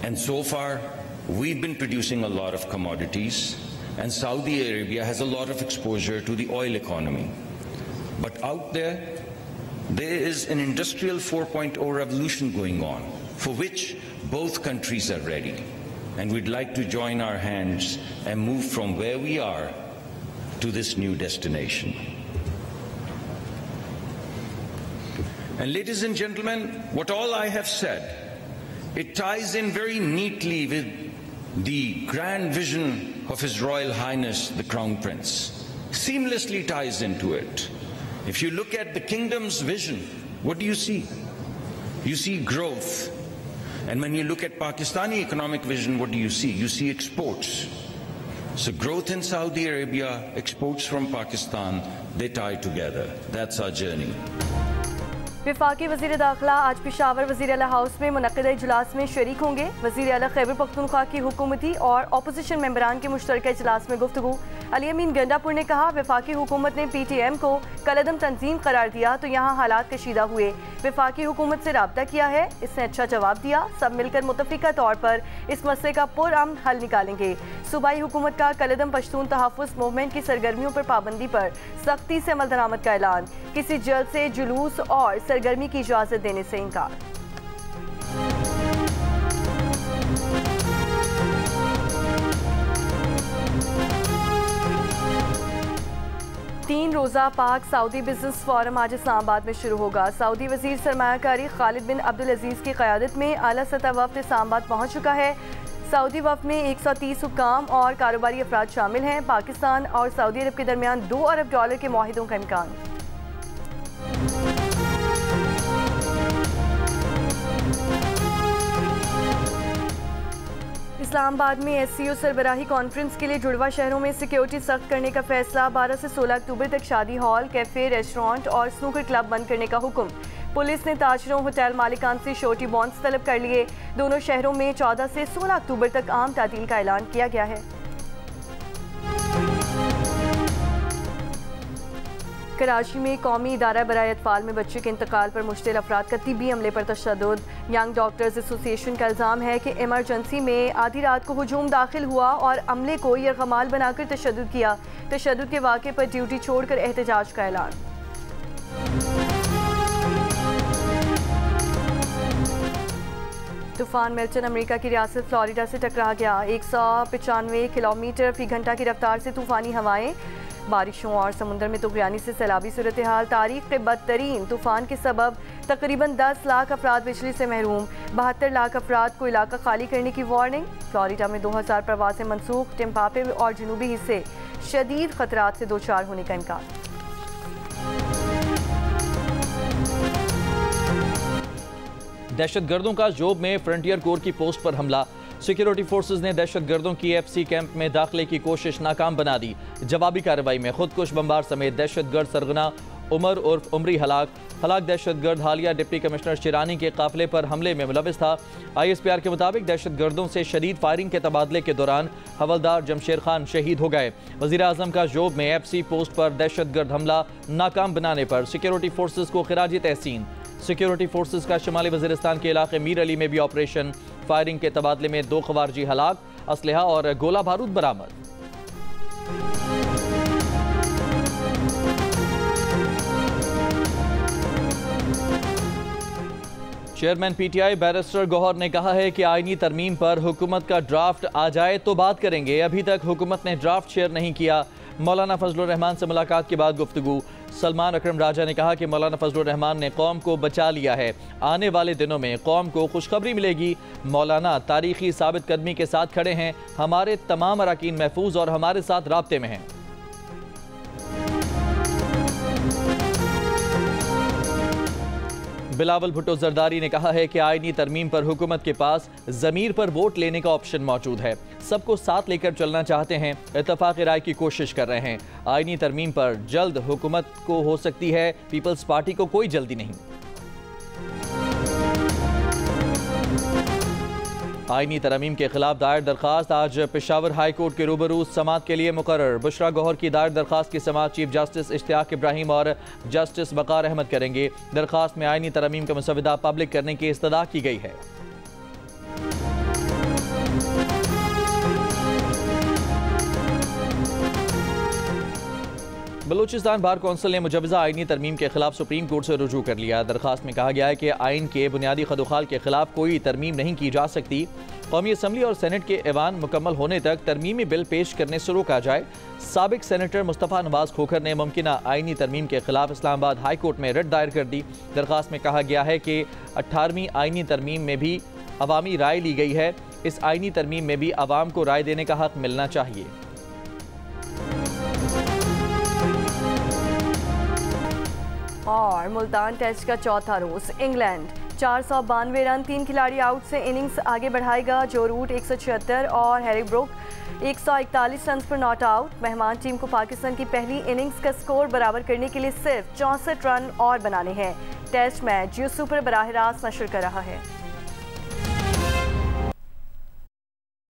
And so far, we've been producing a lot of commodities, and Saudi Arabia has a lot of exposure to the oil economy. But out there is an industrial 4.0 revolution going on, for which both countries are ready. And we'd like to join our hands and move from where we are to this new destination. And ladies and gentlemen, what all I have said, it ties in very neatly with the grand vision of His Royal Highness the Crown Prince. Seamlessly ties into it. If you look at the kingdom's vision, what do you see? You see growth. And when you look at Pakistani economic vision, what do you see? You see exports. So growth in Saudi Arabia, exports from Pakistan, they tie together. That's our journey. वफाकी वज़ीर दाखिला आज पेशावर वज़ीर आला house में मुनक़िदा इजलास में शरीक होंगे। वज़ीर आला खैबर पख्तूनख्वा की हुकूमती और अपोजिशन मेंबरान के मुश्तरका इजलास में गुफ्तगू। अली अमीन गंडापुर ने कहा, वफाकी हुकूमत ने PTM को कलअदम तंजीम करार दिया तो यहाँ हालात कशीदा हुए। वफाकी हुकूमत से रब्ता किया है, इसने अच्छा जवाब दिया। सब मिलकर मुतफ़िका तौर पर इस मसले का पुरअमन हल निकालेंगे। सूबाई हुकूमत का कलअदम पश्तून तहफ़्फ़ुज़ मूवमेंट की सरगर्मियों पर पाबंदी पर सख्ती से अमल दरामद का ऐलान। किसी जलसे, जुलूस और सरगर्मी की इजाज़त देने से इनकार। तीन रोज़ा पाक सऊदी बिजनेस फोरम आज इस्लामाबाद में शुरू होगा। सऊदी वज़ीर सरमायाकारी खालिद बिन अब्दुल अजीज़ की क़यादत में आला सतह वफ़द इस्लामाबाद पहुँच चुका है। सऊदी वफ़द में 130 हुक्काम और कारोबारी अफराद शामिल हैं। पाकिस्तान और सऊदी अरब के दरमियान $2 अरब के मुआहिदों का इम्कान। इस्लामाबाद में SCO सरबराही कॉन्फ्रेंस के लिए जुड़वा शहरों में सिक्योरिटी सख्त करने का फैसला। 12 से 16 अक्टूबर तक शादी हॉल, कैफ़े, रेस्टोरेंट और स्नूकर क्लब बंद करने का हुक्म। पुलिस ने ताजरों, होटल मालिकान से श्योरिटी बॉन्ड्स तलब कर लिए। दोनों शहरों में 14 से 16 अक्टूबर तक आम तातील का ऐलान किया गया है। कराची में कौमी इदारा बराए अतफाल में बच्चे के इंतकाल पर मुश्तिल अफराद का तिब्बी अमले पर तशद्दुद। यंग डॉक्टर्स एसोसिएशन का इल्ज़ाम है कि इमरजेंसी में आधी रात को हुजूम दाखिल हुआ और अमले को यरगमाल बनाकर तशद्दुद किया। तशद्दुद के वाक़े पर ड्यूटी छोड़कर एहतजाज का ऐलान। तूफान मिल्टन अमेरिका की रियासत फ्लोरिडा से टकरा गया। 195 किलोमीटर फी घंटा की रफ्तार से तूफानी हवाएं। बारिशों और समुद्र में तुगयानी से सैलाबी सूरत हाल। तारीख के बदतरीन तूफान के सबब तकरीबन 10 लाख अफराद बिजली से महरूम। 72 लाख अफराद को इलाका खाली करने की वार्निंग। फ्लोरिडा में 2000 परवासें मनसूख। टेम्पापे और जनूबी हिस्से शदीद खतरात से दो चार होने का इम्कान। दहशतगर्दों का जोब में फ्रंटियर कोर की पोस्ट पर हमला। सिक्योरिटी फोर्सेज ने दहशतगर्दों की FC कैंप में दाखिले की कोशिश नाकाम बना दी। जवाबी कार्रवाई में खुदकुश बमबार समेत दहशतगर्द सरगना उमर उर्फ उमरी हलाक दहशतगर्द हालिया डिप्टी कमिश्नर शिरानी के काफिले पर हमले में मुलविस था। ISPR के मुताबिक दहशतगर्दों से शदीद फायरिंग के तबादले के दौरान हवलदार जमशेर खान शहीद हो गए। वज़ीर आज़म का जोब में FC पोस्ट पर दहशतगर्द हमला नाकाम बनाने पर सिक्योरिटी फोर्सेज को खिराज तहसीन। सिक्योरिटी फोर्सेज का शुमाली वज़ीरिस्तान के इलाके मीर अली में भी ऑपरेशन। फायरिंग के तबादले में 2 खवारजी हलाक, असलहा और गोला बारूद बरामद। चेयरमैन PTI बैरिस्टर गौहर ने कहा है कि आईनी तरमीम पर हुकूमत का ड्राफ्ट आ जाए तो बात करेंगे। अभी तक हुकूमत ने ड्राफ्ट शेयर नहीं किया। मौलाना फजलुर रहमान से मुलाकात के बाद गुफ्तगू। सलमान अकरम राजा ने कहा कि मौलाना फजलुर रहमान ने कौम को बचा लिया है। आने वाले दिनों में कौम को खुशखबरी मिलेगी। मौलाना तारीखी साबित कदमी के साथ खड़े हैं। हमारे तमाम अरकान महफूज और हमारे साथ राब्ते में हैं। बिलावल भुट्टो जरदारी ने कहा है कि आईनी तरमीम पर हुकूमत के पास ज़मीर पर वोट लेने का ऑप्शन मौजूद है। सबको साथ लेकर चलना चाहते हैं, इत्तफाक़ राय की कोशिश कर रहे हैं। आईनी तरमीम पर जल्द हुकूमत को हो सकती है, पीपल्स पार्टी को कोई जल्दी नहीं। आईनी तरमीम के खिलाफ दायर दरखास्त आज पेशावर हाई कोर्ट के रूबरू समाअत के लिए मुकर्रर। बुशरा गौहर की दायर दरखास्त की समाअत चीफ जस्टिस इश्तियाक इब्राहिम और जस्टिस वकार अहमद करेंगे। दरखास्त में आईनी तरमीम का मसवदा पब्लिक करने की इस्तदा की गई है। बलूचिस्तान बार कौंसिल ने मुजवजा आइनी तरमीम के खिलाफ सुप्रीम कोर्ट से रुजू कर लिया। दरखास्त में कहा गया है कि आइन के बुनियादी खदोखाल के खिलाफ कोई तरमीम नहीं की जा सकती। कौमी असम्बली और सेनेट के ऐवान मुकम्मल होने तक तरमीमी बिल पेश करने से रोका जाए। साबिक सेनेटर मुस्तफ़ा नवाज खोखर ने मुमकिना आइनी तरमीम के खिलाफ इस्लामाबाद हाई कोर्ट में रिट दायर कर दी। दरखास्त में कहा गया है कि 18वीं आइनी तरमीम में भी अवामी राय ली गई है। इस आइनी तरमीम में भी अवाम को राय देने का हक मिलना चाहिए। और मुल्तान टेस्ट का चौथा रोज इंग्लैंड 492 रन 3 खिलाड़ी आउट से इनिंग्स आगे बढ़ाएगा। जो रूट 176 और हैरी ब्रुक 141 रन पर नॉट आउट। मेहमान टीम को पाकिस्तान की पहली इनिंग्स का स्कोर बराबर करने के लिए सिर्फ 64 रन और बनाने हैं। टेस्ट मैच जियो सुपर बराह रास्त नशर कर रहा है।